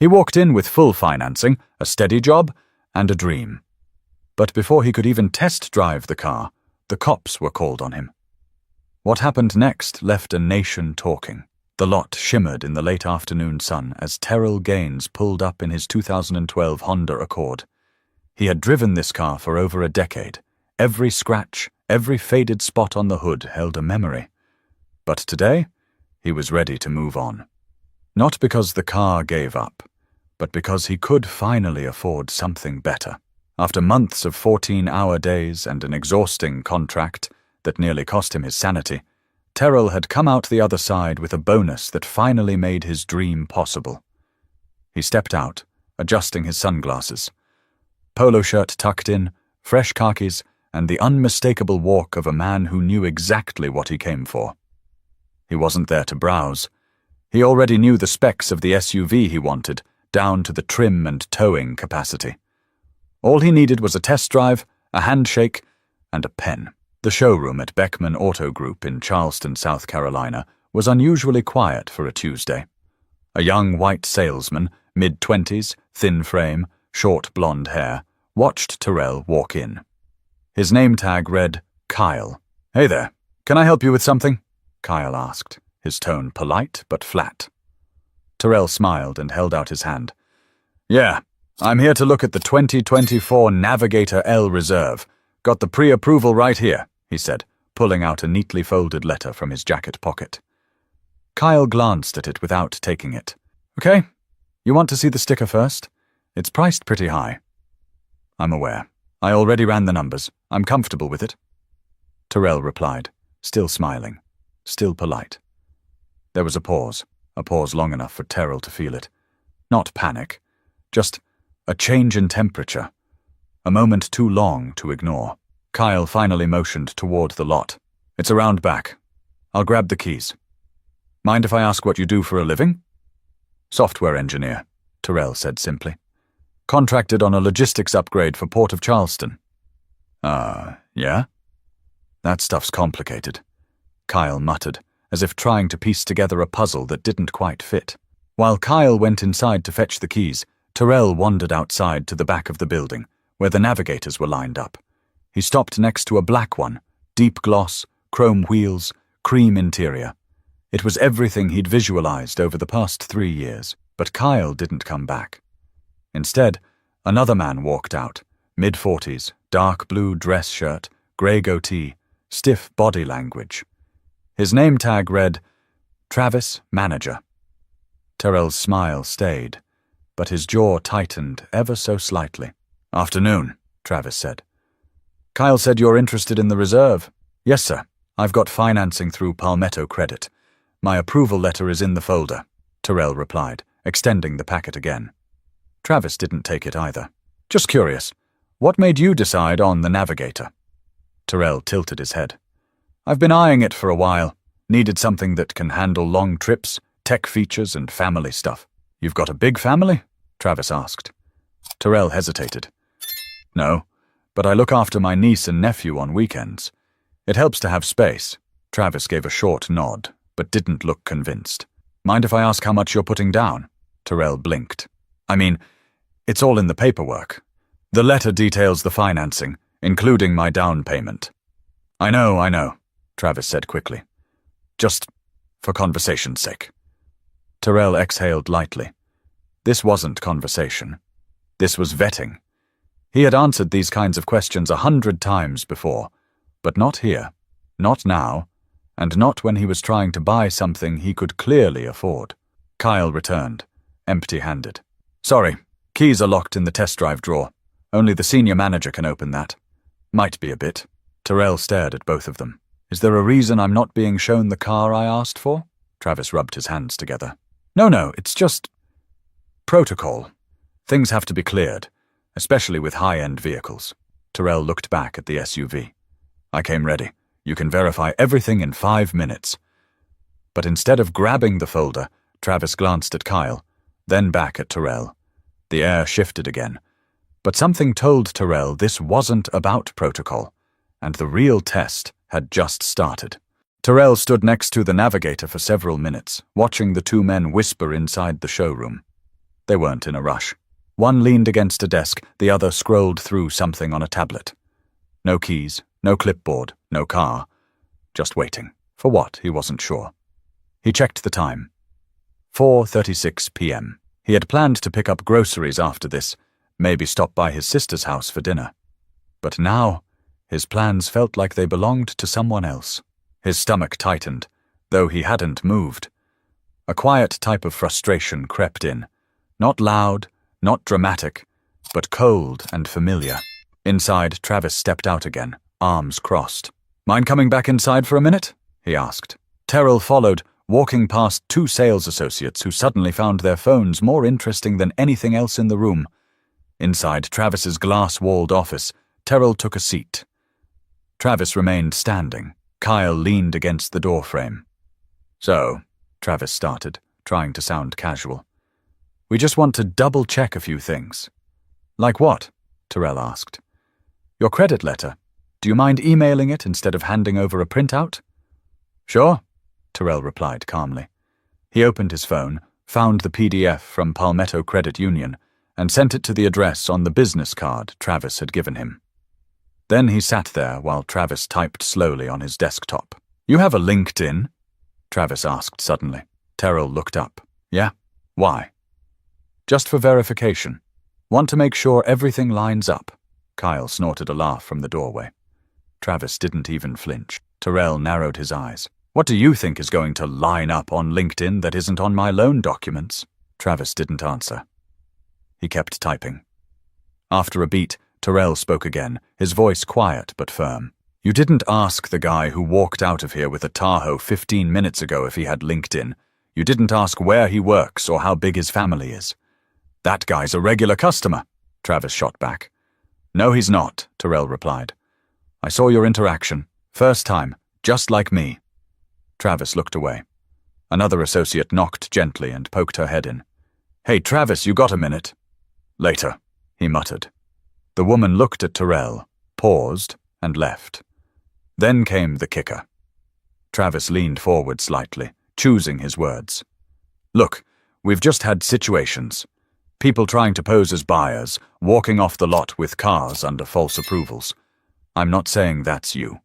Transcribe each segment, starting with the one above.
He walked in with full financing, a steady job, and a dream. But before he could even test drive the car, the cops were called on him. What happened next left a nation talking. The lot shimmered in the late afternoon sun as Terrell Gaines pulled up in his 2012 Honda Accord. He had driven this car for over a decade. Every scratch, every faded spot on the hood held a memory. But today, he was ready to move on. Not because the car gave up, but because he could finally afford something better. After months of 14-hour days and an exhausting contract that nearly cost him his sanity, Terrell had come out the other side with a bonus that finally made his dream possible. He stepped out, adjusting his sunglasses. Polo shirt tucked in, fresh khakis, and the unmistakable walk of a man who knew exactly what he came for. He wasn't there to browse. He already knew the specs of the SUV he wanted, down to the trim and towing capacity. All he needed was a test drive, a handshake, and a pen. The showroom at Beckman Auto Group in Charleston, South Carolina, was unusually quiet for a Tuesday. A young white salesman, mid-20s, thin frame, short blonde hair, watched Terrell walk in. His name tag read, Kyle. "Hey there, can I help you with something?" Kyle asked, his tone polite but flat. Terrell smiled and held out his hand. "Yeah, I'm here to look at the 2024 Navigator L Reserve. Got the pre-approval right here," he said, pulling out a neatly folded letter from his jacket pocket. Kyle glanced at it without taking it. "Okay, you want to see the sticker first? It's priced pretty high." "I'm aware. I already ran the numbers. I'm comfortable with it." Terrell replied, still smiling, still polite. There was a pause long enough for Terrell to feel it. Not panic, just a change in temperature. A moment too long to ignore. Kyle finally motioned toward the lot. "It's around back. I'll grab the keys. Mind if I ask what you do for a living?" "Software engineer," Terrell said simply. "Contracted on a logistics upgrade for Port of Charleston." Yeah? That stuff's complicated," Kyle muttered, as if trying to piece together a puzzle that didn't quite fit. While Kyle went inside to fetch the keys, Terrell wandered outside to the back of the building, where the navigators were lined up. He stopped next to a black one, deep gloss, chrome wheels, cream interior. It was everything he'd visualized over the past 3 years, but Kyle didn't come back. Instead, another man walked out, mid-40s, dark blue dress shirt, grey goatee, stiff body language. His name tag read, Travis, Manager. Terrell's smile stayed, but his jaw tightened ever so slightly. "Afternoon," Travis said. "Kyle said you're interested in the reserve." "Yes, sir. I've got financing through Palmetto Credit. My approval letter is in the folder," Terrell replied, extending the packet again. Travis didn't take it either. "Just curious, what made you decide on the Navigator?" Terrell tilted his head. "I've been eyeing it for a while. Needed something that can handle long trips, tech features, and family stuff." "You've got a big family?" Travis asked. Terrell hesitated. "No, but I look after my niece and nephew on weekends. It helps to have space." Travis gave a short nod, but didn't look convinced. "Mind if I ask how much you're putting down?" Terrell blinked. "I mean, it's all in the paperwork. The letter details the financing, including my down payment." I know, Travis said quickly. "Just for conversation's sake." Terrell exhaled lightly. This wasn't conversation. This was vetting. He had answered these kinds of questions 100 times before, but not here, not now, and not when he was trying to buy something he could clearly afford. Kyle returned, empty-handed. "Sorry, keys are locked in the test drive drawer. Only the senior manager can open that." "Might be a bit." Terrell stared at both of them. "Is there a reason I'm not being shown the car I asked for?" Travis rubbed his hands together. No, it's just protocol. Things have to be cleared, especially with high-end vehicles." Terrell looked back at the SUV. "I came ready. You can verify everything in 5 minutes." But instead of grabbing the folder, Travis glanced at Kyle, then back at Terrell. The air shifted again. But something told Terrell this wasn't about protocol, and the real test had just started. Terrell stood next to the Navigator for several minutes, watching the two men whisper inside the showroom. They weren't in a rush. One leaned against a desk, the other scrolled through something on a tablet. No keys, no clipboard, no car. Just waiting. For what, he wasn't sure. He checked the time. 4:36 p.m. He had planned to pick up groceries after this, maybe stop by his sister's house for dinner. But now, his plans felt like they belonged to someone else. His stomach tightened, though he hadn't moved. A quiet type of frustration crept in. Not loud, not dramatic, but cold and familiar. Inside, Travis stepped out again, arms crossed. "Mind coming back inside for a minute?" he asked. Terrell followed, walking past two sales associates who suddenly found their phones more interesting than anything else in the room. Inside Travis's glass-walled office, Terrell took a seat. Travis remained standing. Kyle leaned against the doorframe. "So," Travis started, trying to sound casual, "we just want to double-check a few things." "Like what?" Terrell asked. "Your credit letter. Do you mind emailing it instead of handing over a printout?" "Sure," Terrell replied calmly. He opened his phone, found the PDF from Palmetto Credit Union, and sent it to the address on the business card Travis had given him. Then he sat there while Travis typed slowly on his desktop. "You have a LinkedIn?" Travis asked suddenly. Terrell looked up. "Yeah? Why?" "Just for verification. Want to make sure everything lines up." Kyle snorted a laugh from the doorway. Travis didn't even flinch. Terrell narrowed his eyes. "What do you think is going to line up on LinkedIn that isn't on my loan documents?" Travis didn't answer. He kept typing. After a beat, Terrell spoke again, his voice quiet but firm. "You didn't ask the guy who walked out of here with a Tahoe 15 minutes ago if he had LinkedIn. You didn't ask where he works or how big his family is." "That guy's a regular customer," Travis shot back. "No, he's not," Terrell replied. "I saw your interaction. First time, just like me." Travis looked away. Another associate knocked gently and poked her head in. "Hey, Travis, you got a minute?" "Later," he muttered. The woman looked at Terrell, paused, and left. Then came the kicker. Travis leaned forward slightly, choosing his words. "Look, we've just had situations. People trying to pose as buyers, walking off the lot with cars under false approvals. I'm not saying that's you.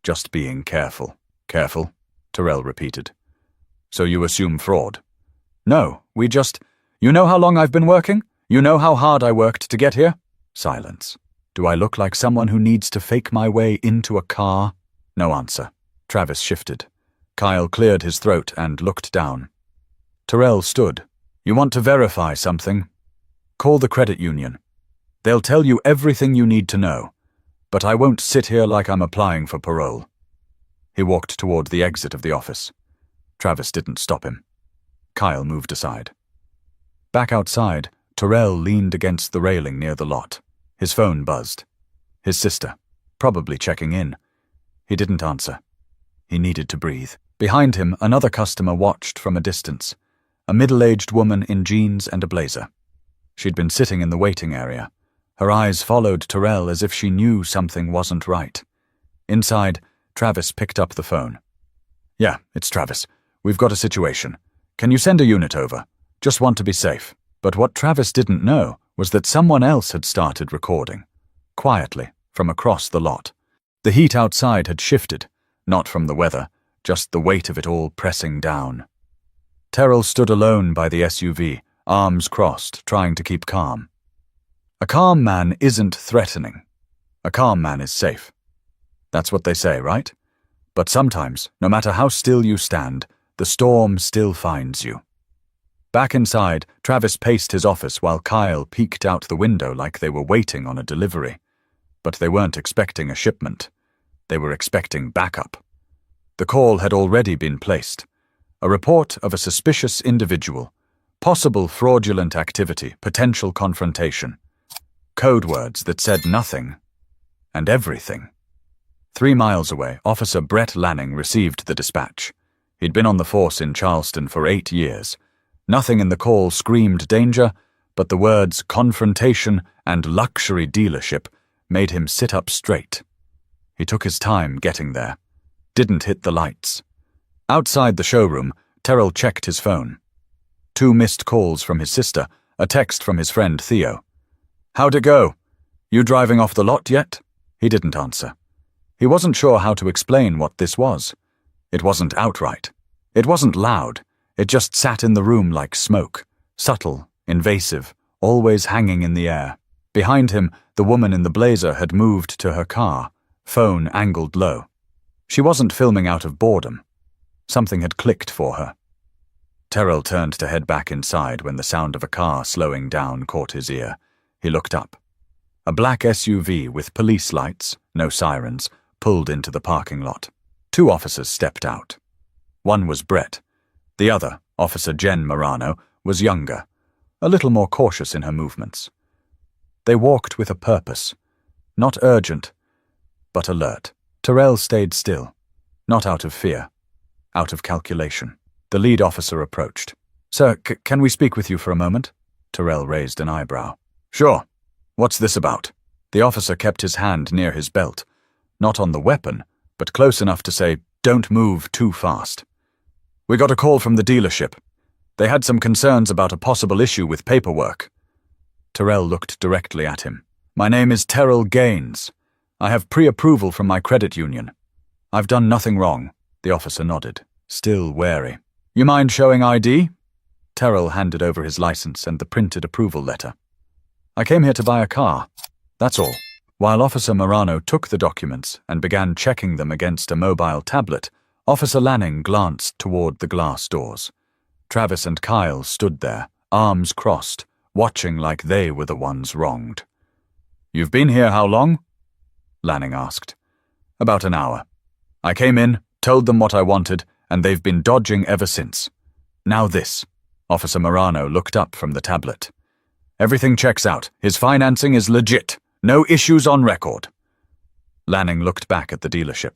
Just being careful." "Careful?" Terrell repeated. "So you assume fraud?" "No, we just... You know how long I've been working? You know how hard I worked to get here?" Silence. "Do I look like someone who needs to fake my way into a car?" No answer. Travis shifted. Kyle cleared his throat and looked down. Terrell stood. "You want to verify something? Call the credit union. They'll tell you everything you need to know, but I won't sit here like I'm applying for parole." He walked toward the exit of the office. Travis didn't stop him. Kyle moved aside. Back outside, Terrell leaned against the railing near the lot. His phone buzzed. His sister, probably checking in. He didn't answer. He needed to breathe. Behind him, another customer watched from a distance. A middle-aged woman in jeans and a blazer. She'd been sitting in the waiting area. Her eyes followed Terrell as if she knew something wasn't right. Inside, Travis picked up the phone. "Yeah, it's Travis. We've got a situation. Can you send a unit over? Just want to be safe." But what Travis didn't know was that someone else had started recording. Quietly, from across the lot. The heat outside had shifted, not from the weather, just the weight of it all pressing down. Terrell stood alone by the SUV, arms crossed, trying to keep calm. A calm man isn't threatening. A calm man is safe. That's what they say, right? But sometimes, no matter how still you stand, the storm still finds you. Back inside, Travis paced his office while Kyle peeked out the window like they were waiting on a delivery. But they weren't expecting a shipment. They were expecting backup. The call had already been placed. A report of a suspicious individual. Possible fraudulent activity, potential confrontation. Code words that said nothing and everything. 3 miles away, Officer Brett Lanning received the dispatch. He'd been on the force in Charleston for 8 years. Nothing in the call screamed danger, but the words confrontation and luxury dealership made him sit up straight. He took his time getting there. Didn't hit the lights. Outside the showroom, Terrell checked his phone. 2 missed calls from his sister, a text from his friend Theo. "How'd it go? You driving off the lot yet?" He didn't answer. He wasn't sure how to explain what this was. It wasn't outright. It wasn't loud. It just sat in the room like smoke, subtle, invasive, always hanging in the air. Behind him, the woman in the blazer had moved to her car, phone angled low. She wasn't filming out of boredom. Something had clicked for her. Terrell turned to head back inside when the sound of a car slowing down caught his ear. He looked up. A black SUV with police lights, no sirens, pulled into the parking lot. 2 officers stepped out. One was Brett. The other, Officer Jen Marano, was younger, a little more cautious in her movements. They walked with a purpose, not urgent, but alert. Terrell stayed still, not out of fear, out of calculation. The lead officer approached. "Sir, can we speak with you for a moment?" Terrell raised an eyebrow. "Sure. What's this about?" The officer kept his hand near his belt, not on the weapon, but close enough to say, "Don't move too fast." "We got a call from the dealership. They had some concerns about a possible issue with paperwork." Terrell looked directly at him. "My name is Terrell Gaines. I have pre-approval from my credit union. I've done nothing wrong." The officer nodded, still wary. "You mind showing ID?" Terrell handed over his license and the printed approval letter. "I came here to buy a car. That's all." While Officer Marano took the documents and began checking them against a mobile tablet, Officer Lanning glanced toward the glass doors. Travis and Kyle stood there, arms crossed, watching like they were the ones wronged. "You've been here how long?" Lanning asked. "About an hour. I came in, told them what I wanted, and they've been dodging ever since. Now this." Officer Marano looked up from the tablet. "Everything checks out. His financing is legit. No issues on record." Lanning looked back at the dealership.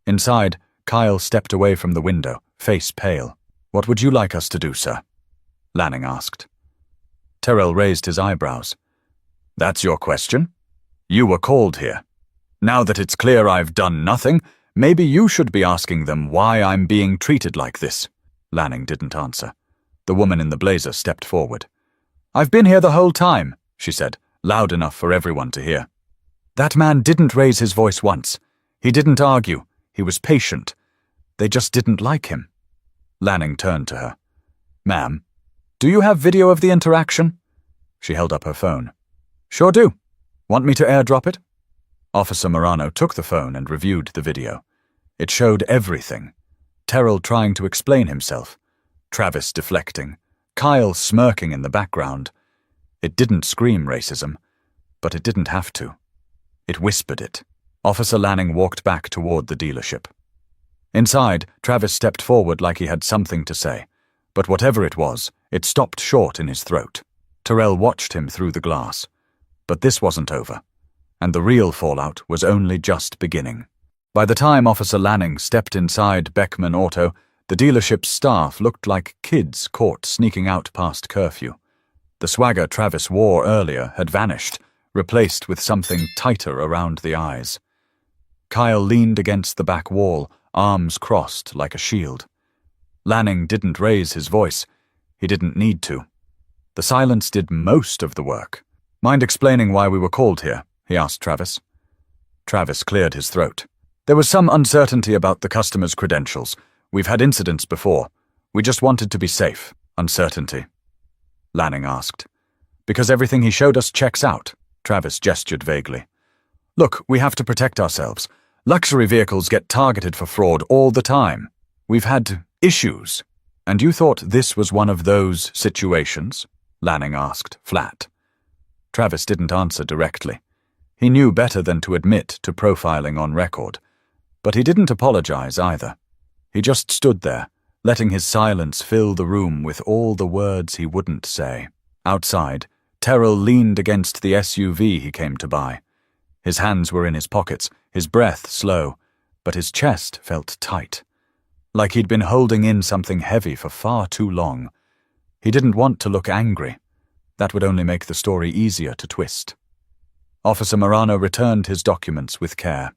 Inside, Kyle stepped away from the window, face pale. "What would you like us to do, sir?" Lanning asked. Terrell raised his eyebrows. "That's your question? You were called here. Now that it's clear I've done nothing, maybe you should be asking them why I'm being treated like this." Lanning didn't answer. The woman in the blazer stepped forward. "I've been here the whole time," she said, loud enough for everyone to hear. "That man didn't raise his voice once. He didn't argue. He was patient. They just didn't like him." Lanning turned to her. "Ma'am, do you have video of the interaction?" She held up her phone. "Sure do. Want me to airdrop it?" Officer Marano took the phone and reviewed the video. It showed everything. Terrell trying to explain himself. Travis deflecting. Kyle smirking in the background. It didn't scream racism, but it didn't have to. It whispered it. Officer Lanning walked back toward the dealership. Inside, Travis stepped forward like he had something to say, but whatever it was, it stopped short in his throat. Terrell watched him through the glass. But this wasn't over, and the real fallout was only just beginning. By the time Officer Lanning stepped inside Beckman Auto, the dealership's staff looked like kids caught sneaking out past curfew. The swagger Travis wore earlier had vanished, replaced with something tighter around the eyes. Kyle leaned against the back wall, arms crossed like a shield. Lanning didn't raise his voice. He didn't need to. The silence did most of the work. "Mind explaining why we were called here?" he asked Travis. Travis cleared his throat. "There was some uncertainty about the customer's credentials. We've had incidents before. We just wanted to be safe." "Uncertainty?" Lanning asked. "Because everything he showed us checks out." Travis gestured vaguely. "Look, we have to protect ourselves. Luxury vehicles get targeted for fraud all the time. We've had issues. And you thought this was one of those situations?" Lanning asked, flat. Travis didn't answer directly. He knew better than to admit to profiling on record. But he didn't apologize either. He just stood there, letting his silence fill the room with all the words he wouldn't say. Outside, Terrell leaned against the SUV he came to buy. His hands were in his pockets, his breath slow, but his chest felt tight. Like he'd been holding in something heavy for far too long. He didn't want to look angry. That would only make the story easier to twist. Officer Marano returned his documents with care.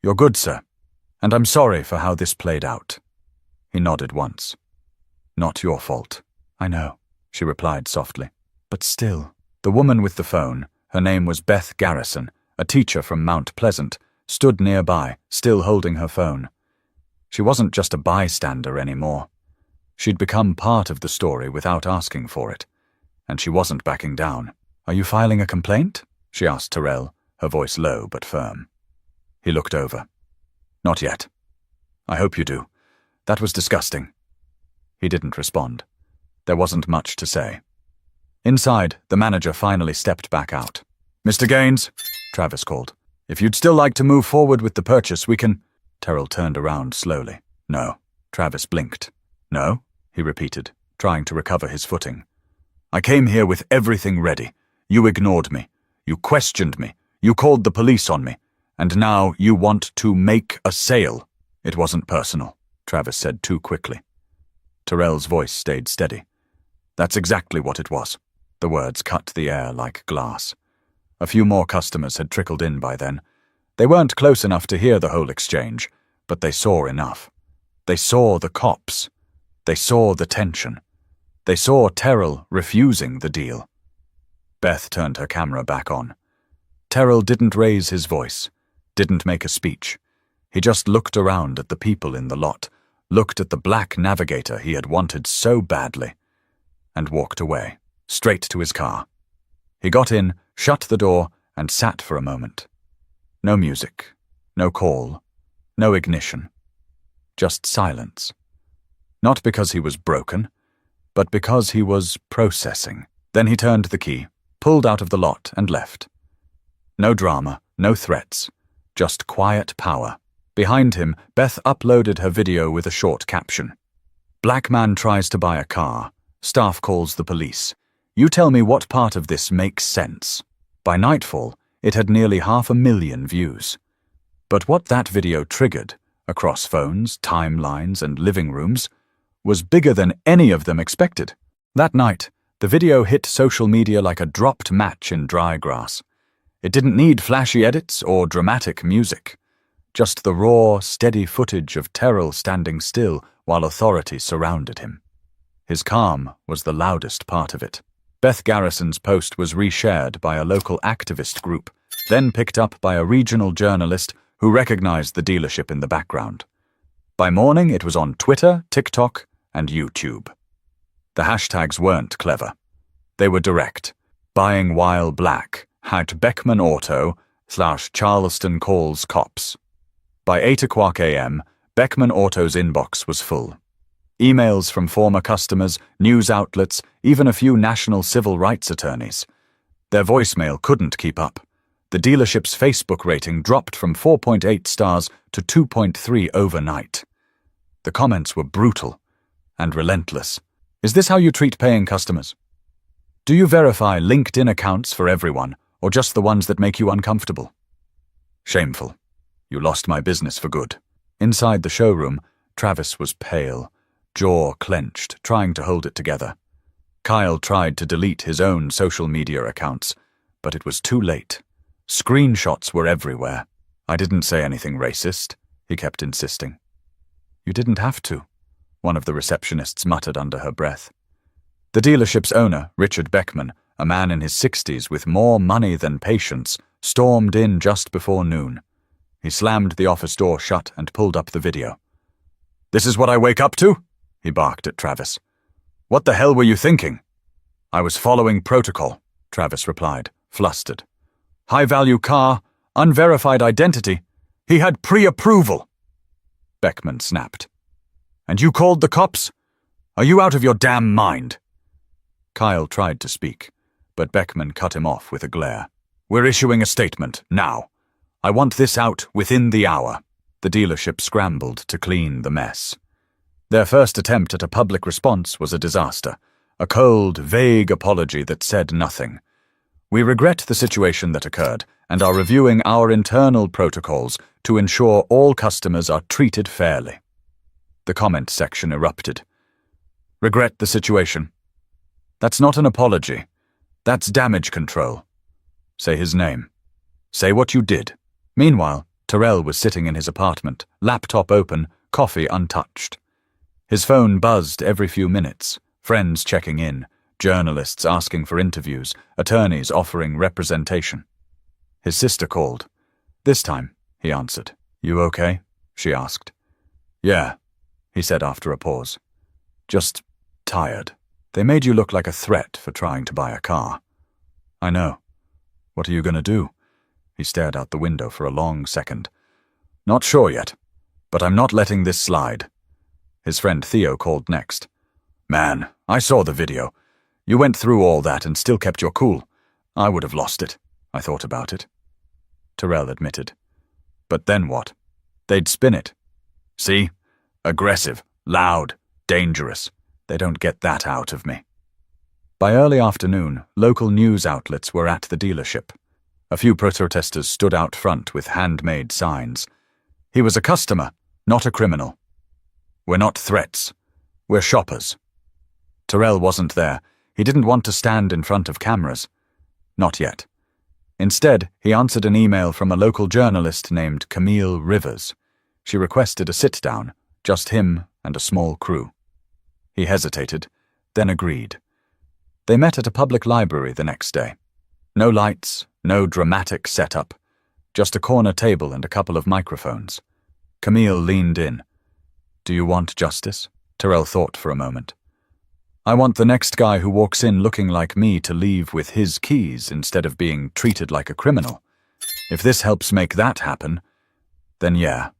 "You're good, sir, and I'm sorry for how this played out." He nodded once. "Not your fault." "I know." she replied softly. But still, the woman with the phone, her name was Beth Garrison, a teacher from Mount Pleasant, stood nearby, still holding her phone. She wasn't just a bystander anymore. She'd become part of the story without asking for it, and she wasn't backing down. "Are you filing a complaint?" she asked Terrell, her voice low but firm. He looked over. "Not yet. I hope you do. That was disgusting." He didn't respond. There wasn't much to say. Inside, the manager finally stepped back out. "Mr. Gaines," Travis called. "If you'd still like to move forward with the purchase, we can—" Terrell turned around slowly. "No." Travis blinked. "No?" he repeated, trying to recover his footing. "I came here with everything ready. You ignored me. You questioned me. You called the police on me. And now you want to make a sale." "It wasn't personal," Travis said too quickly. Terrell's voice stayed steady. "That's exactly what it was." The words cut the air like glass. A few more customers had trickled in by then. They weren't close enough to hear the whole exchange, but they saw enough. They saw the cops. They saw the tension. They saw Terrell refusing the deal. Beth turned her camera back on. Terrell didn't raise his voice, didn't make a speech. He just looked around at the people in the lot, looked at the black Navigator he had wanted so badly, and walked away, straight to his car. He got in, shut the door, and sat for a moment. No music, no call, no ignition. Just silence. Not because he was broken, but because he was processing. Then he turned the key, pulled out of the lot, and left. No drama, no threats, just quiet power. Behind him, Beth uploaded her video with a short caption. "Black man tries to buy a car. Staff calls the police. You tell me what part of this makes sense." By nightfall, it had nearly 500,000 views. But what that video triggered, across phones, timelines, and living rooms, was bigger than any of them expected. That night, the video hit social media like a dropped match in dry grass. It didn't need flashy edits or dramatic music. Just the raw, steady footage of Terrell standing still while authority surrounded him. His calm was the loudest part of it. Beth Garrison's post was reshared by a local activist group, then picked up by a regional journalist who recognized the dealership in the background. By morning, it was on Twitter, TikTok, and YouTube. The hashtags weren't clever. They were direct. "Buying while black," #Beckman Auto /Charleston calls cops. By 8 o'clock a.m., Beckman Auto's inbox was full. Emails from former customers, news outlets, even a few national civil rights attorneys. Their voicemail couldn't keep up. The dealership's Facebook rating dropped from 4.8 stars to 2.3 overnight. The comments were brutal and relentless. "Is this how you treat paying customers? Do you verify LinkedIn accounts for everyone, or just the ones that make you uncomfortable? Shameful. You lost my business for good." Inside the showroom, Travis was pale, jaw clenched, trying to hold it together. Kyle tried to delete his own social media accounts, but it was too late. Screenshots were everywhere. "I didn't say anything racist," he kept insisting. "You didn't have to," one of the receptionists muttered under her breath. The dealership's owner, Richard Beckman, a man in his 60s with more money than patience, stormed in just before noon. He slammed the office door shut and pulled up the video. "This is what I wake up to?" he barked at Travis. "What the hell were you thinking?" "I was following protocol," Travis replied, flustered. "High-value car, unverified identity. He had pre-approval." Beckman snapped. "And you called the cops? Are you out of your damn mind?" Kyle tried to speak, but Beckman cut him off with a glare. "We're issuing a statement, now. I want this out within the hour." The dealership scrambled to clean the mess. Their first attempt at a public response was a disaster, a cold, vague apology that said nothing. "We regret the situation that occurred and are reviewing our internal protocols to ensure all customers are treated fairly." The comment section erupted. "Regret the situation. That's not an apology. That's damage control. Say his name. Say what you did." Meanwhile, Terrell was sitting in his apartment, laptop open, coffee untouched. His phone buzzed every few minutes, friends checking in, journalists asking for interviews, attorneys offering representation. His sister called. "This time," he answered. "You okay?" she asked. "Yeah," he said after a pause. "Just tired. They made you look like a threat for trying to buy a car." "I know. What are you going to do?" He stared out the window for a long second. "Not sure yet, but I'm not letting this slide." His friend Theo called next. "Man, I saw the video. You went through all that and still kept your cool. I would have lost it. I thought about it." Terrell admitted. "But then what? They'd spin it. See? Aggressive, loud, dangerous. They don't get that out of me." By early afternoon, local news outlets were at the dealership. A few protesters stood out front with handmade signs. "He was a customer, not a criminal. We're not threats. We're shoppers." Terrell wasn't there. He didn't want to stand in front of cameras. Not yet. Instead, he answered an email from a local journalist named Camille Rivers. She requested a sit-down, just him and a small crew. He hesitated, then agreed. They met at a public library the next day. No lights, no dramatic setup, just a corner table and a couple of microphones. Camille leaned in. "Do you want justice?" Terrell thought for a moment. "I want the next guy who walks in looking like me to leave with his keys instead of being treated like a criminal. If this helps make that happen, then yeah,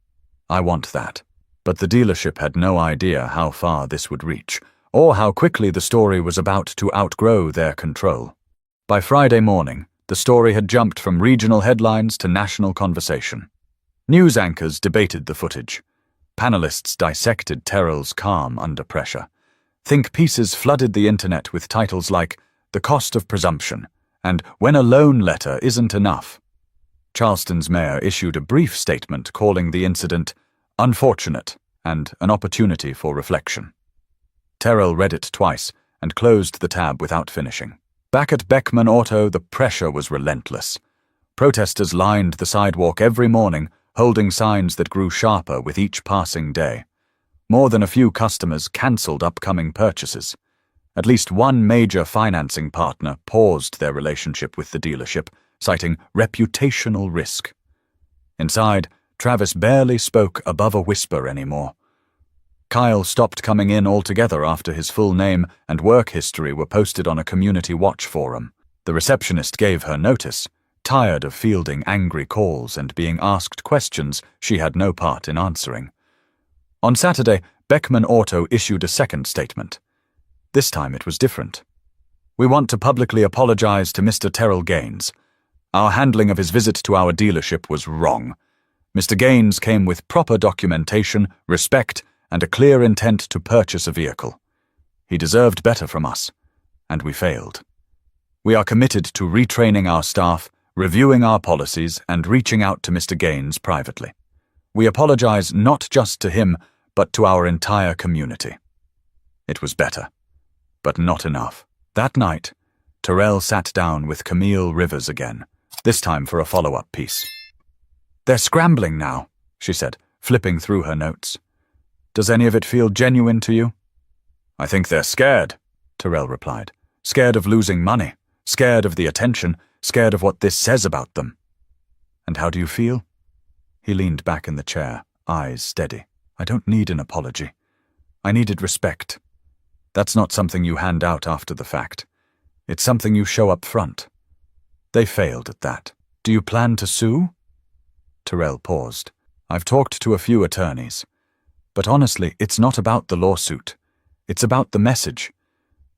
I want that." But the dealership had no idea how far this would reach, or how quickly the story was about to outgrow their control. By Friday morning, the story had jumped from regional headlines to national conversation. News anchors debated the footage. Panelists dissected Terrell's calm under pressure. Think pieces flooded the internet with titles like "The Cost of Presumption" and "When a Loan Letter Isn't Enough." Charleston's mayor issued a brief statement calling the incident unfortunate and an opportunity for reflection. Terrell read it twice and closed the tab without finishing. Back at Beckman Auto, the pressure was relentless. Protesters lined the sidewalk every morning, holding signs that grew sharper with each passing day. More than a few customers cancelled upcoming purchases. At least one major financing partner paused their relationship with the dealership, citing reputational risk. Inside, Travis barely spoke above a whisper anymore. Kyle stopped coming in altogether after his full name and work history were posted on a community watch forum. The receptionist gave her notice, tired of fielding angry calls and being asked questions she had no part in answering. On Saturday, Beckman Auto issued a second statement. This time it was different. "We want to publicly apologize to Mr. Terrell Gaines. Our handling of his visit to our dealership was wrong. Mr. Gaines came with proper documentation, respect, and a clear intent to purchase a vehicle. He deserved better from us, and we failed. We are committed to retraining our staff, reviewing our policies, and reaching out to Mr. Gaines privately. We apologize not just to him, but to our entire community." It was better, but not enough. That night, Terrell sat down with Camille Rivers again, this time for a follow-up piece. "They're scrambling now," she said, flipping through her notes. "Does any of it feel genuine to you?" "I think they're scared," Terrell replied. "Scared of losing money, scared of the attention, scared of what this says about them." "And how do you feel?" He leaned back in the chair, eyes steady. "I don't need an apology. I needed respect. That's not something you hand out after the fact. It's something you show up front. They failed at that. Do you plan to sue?" Terrell paused. "I've talked to a few attorneys. But honestly, it's not about the lawsuit. It's about the message.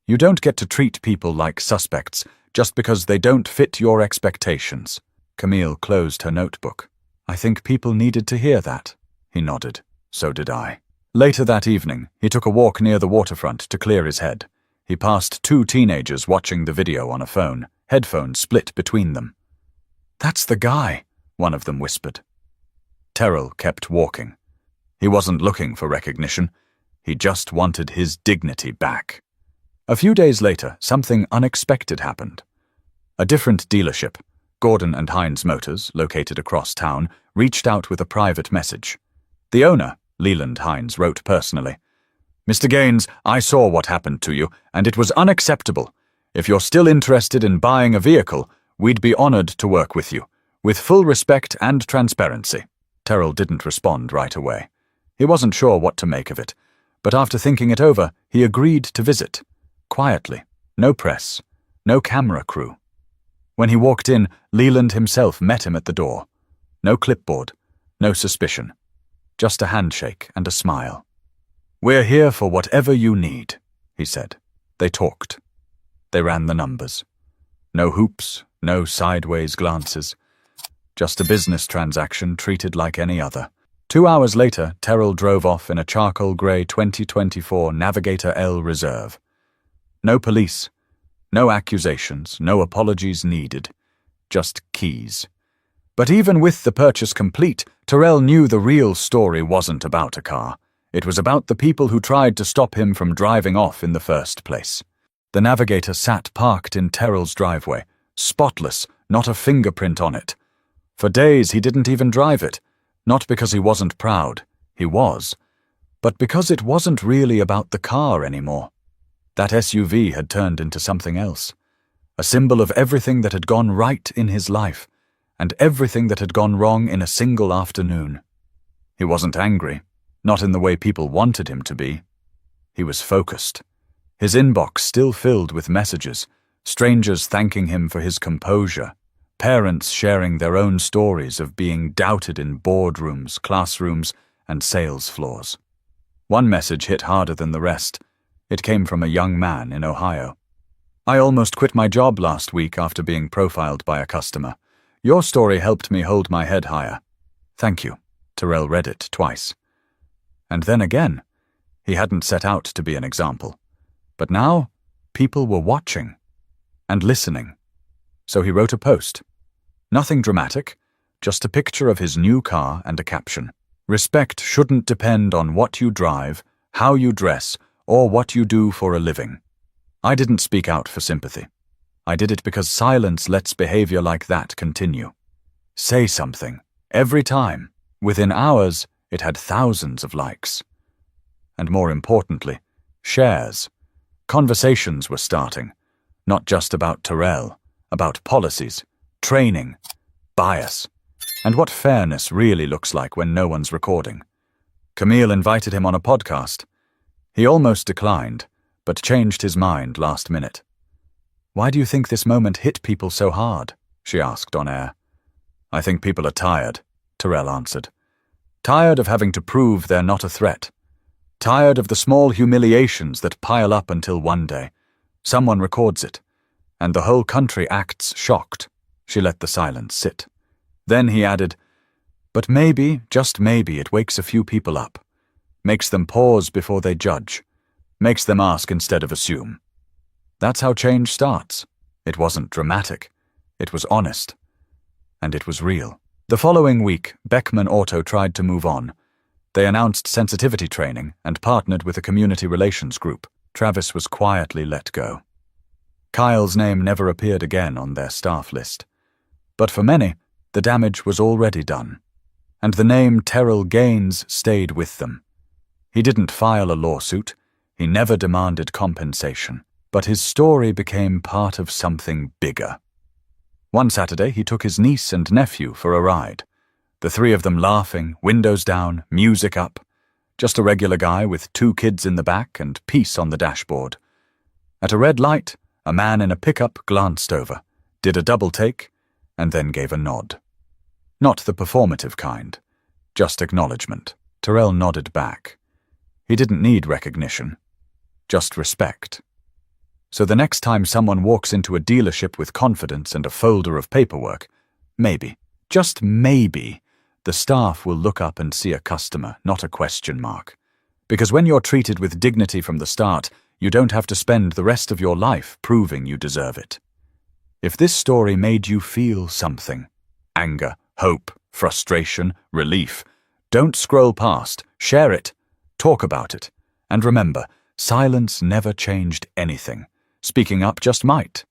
You don't get to treat people like suspects just because they don't fit your expectations." Camille closed her notebook. "I think people needed to hear that." He nodded. "So did I." Later that evening, he took a walk near the waterfront to clear his head. He passed two teenagers watching the video on a phone, headphones split between them. "That's the guy," one of them whispered. Terrell kept walking. He wasn't looking for recognition. He just wanted his dignity back. A few days later, something unexpected happened. A different dealership, Gordon and Hines Motors, located across town, reached out with a private message. The owner, Leland Hines, wrote personally, Mr. Gaines, I saw what happened to you, and it was unacceptable. If you're still interested in buying a vehicle, we'd be honored to work with you, with full respect and transparency. Terrell didn't respond right away. He wasn't sure what to make of it, but after thinking it over, he agreed to visit. Quietly, no press, no camera crew. When he walked in, Leland himself met him at the door. No clipboard, no suspicion. Just a handshake and a smile. "We're here for whatever you need," he said. They talked. They ran the numbers. No hoops, no sideways glances. Just a business transaction treated like any other. 2 hours later, Terrell drove off in a charcoal grey 2024 Navigator L Reserve. No police, no accusations, no apologies needed. Just keys. But even with the purchase complete, Terrell knew the real story wasn't about a car. It was about the people who tried to stop him from driving off in the first place. The Navigator sat parked in Terrell's driveway, spotless, not a fingerprint on it. For days he didn't even drive it, not because he wasn't proud, he was, but because it wasn't really about the car anymore. That SUV had turned into something else, a symbol of everything that had gone right in his life, and everything that had gone wrong in a single afternoon. He wasn't angry, not in the way people wanted him to be. He was focused. His inbox still filled with messages, strangers thanking him for his composure, parents sharing their own stories of being doubted in boardrooms, classrooms, and sales floors. One message hit harder than the rest. It came from a young man in Ohio. "I almost quit my job last week after being profiled by a customer. Your story helped me hold my head higher. Thank you." Terrell read it twice. And then again. He hadn't set out to be an example. But now, people were watching and listening. So he wrote a post. Nothing dramatic, just a picture of his new car and a caption. "Respect shouldn't depend on what you drive, how you dress, or what you do for a living." I didn't speak out for sympathy. I did it because silence lets behavior like that continue. Say something, every time. Within hours, it had thousands of likes. And more importantly, shares. Conversations were starting, not just about Terrell, about policies, training, bias, and what fairness really looks like when no one's recording. Camille invited him on a podcast. He almost declined, but changed his mind last minute. "Why do you think this moment hit people so hard?" she asked on air. "I think people are tired," Terrell answered. "Tired of having to prove they're not a threat. Tired of the small humiliations that pile up until one day someone records it, and the whole country acts shocked." She let the silence sit. Then he added, "But maybe, just maybe, it wakes a few people up, makes them pause before they judge, makes them ask instead of assume. That's how change starts." It wasn't dramatic. It was honest. And it was real. The following week, Beckman Auto tried to move on. They announced sensitivity training and partnered with a community relations group. Travis was quietly let go. Kyle's name never appeared again on their staff list. But for many, the damage was already done. And the name Terrell Gaines stayed with them. He didn't file a lawsuit. He never demanded compensation. But his story became part of something bigger. One Saturday, he took his niece and nephew for a ride. The three of them laughing, windows down, music up. Just a regular guy with 2 kids in the back and peace on the dashboard. At a red light, a man in a pickup glanced over, did a double take, and then gave a nod. Not the performative kind, just acknowledgement. Terrell nodded back. He didn't need recognition, just respect. So the next time someone walks into a dealership with confidence and a folder of paperwork, maybe, just maybe, the staff will look up and see a customer, not a question mark. Because when you're treated with dignity from the start, you don't have to spend the rest of your life proving you deserve it. If this story made you feel something, anger, hope, frustration, relief, don't scroll past, share it, talk about it, and remember, silence never changed anything. Speaking up just might.